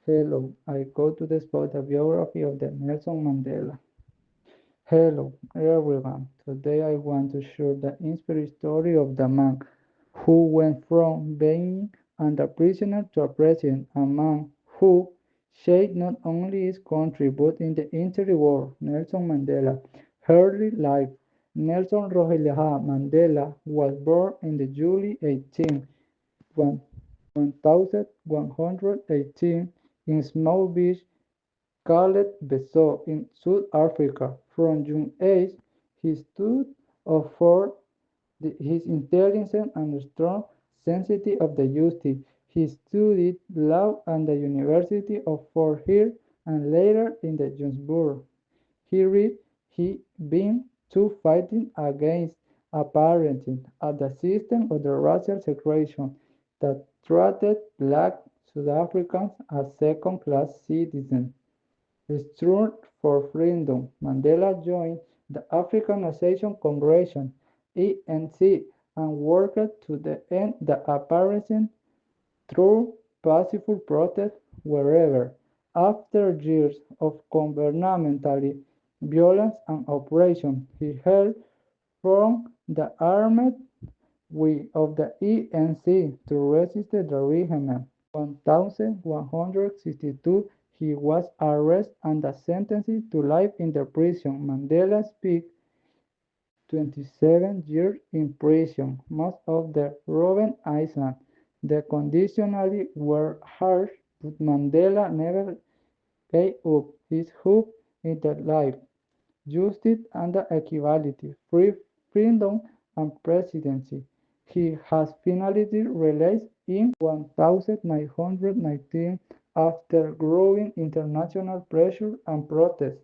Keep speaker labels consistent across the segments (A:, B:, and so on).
A: Hello, I go to the spot the biography of the Nelson Mandela. Hello, everyone. Today I want to share the inspiring story of the man who went from being under prisoner to a president, a man who shaped not only his country but in the entire world. Nelson Mandela. Early life. Nelson Rolihlahla Mandela was born in the July 18, 1118 in small beach called Beso in South Africa. From young age, he stood up for his intelligence and strong sense of the justice. He studied law at the University of Fort Hill and later in the Johannesburg. He read he been to fighting against apartheid at the system of the racial segregation that treated black South Africans as second-class citizens. Struggled for freedom, Mandela joined the African Nation Congress (ANC) and worked to end the apartheid through peaceful protest wherever. After years of governmental violence and oppression, he hailed from the armed wing of the ANC to resist the regime. 1162, he was arrested and sentenced to life in the prison. Mandela spent 27 years in prison, most of the Robben Island. The conditions were harsh, but Mandela never gave up his hope in the life, justice and equality, freedom and presidency. He has finally released in 1919 after growing international pressure and protest,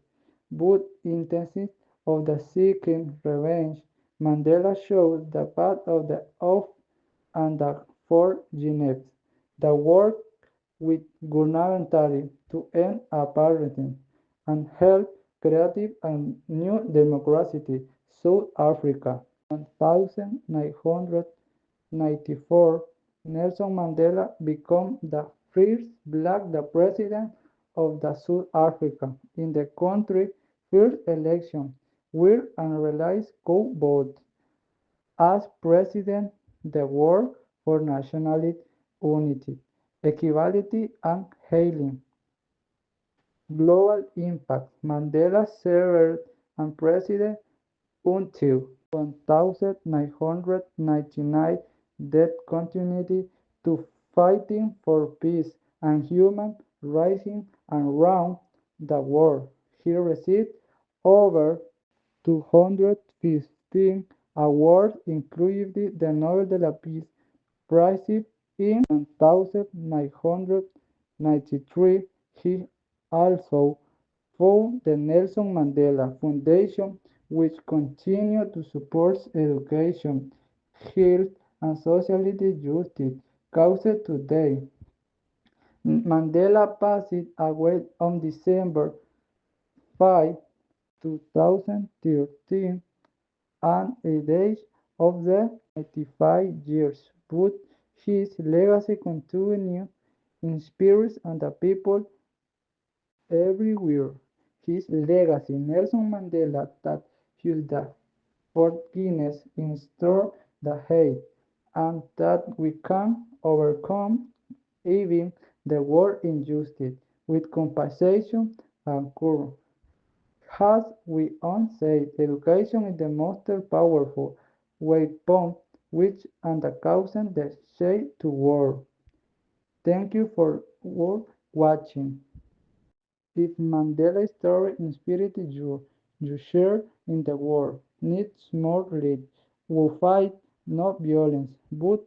A: but intensive of the seeking revenge. Mandela showed the path of the oath and the four Genevas, the work with governmentality to end apartheid and help creative and new democracy. South Africa. 1994, Nelson Mandela became the first black president of the South Africa in the country's first election, where unrealized co-vote. As president, the work for national unity, equality, and healing. Global impact. Mandela served as president until 1999 that continued to fighting for peace and human rights around the world. He received over 215 awards, including the Nobel de la Peace Prize in 1993. He also founded the Nelson Mandela Foundation, which continues to support education, health, and social justice causes today. Mandela passed away on December 5, 2013, at the age of 95 years, but his legacy continues inspires the people everywhere. His legacy, Nelson Mandela, that used the forgiveness instead the hate, and that we can overcome even the world injustice with compassion and courage. As we once said, education is the most powerful weapon which and causes the shade to world. Thank you for watching. If Mandela's story inspired you, you share in the world needs more lead. We fight not violence, but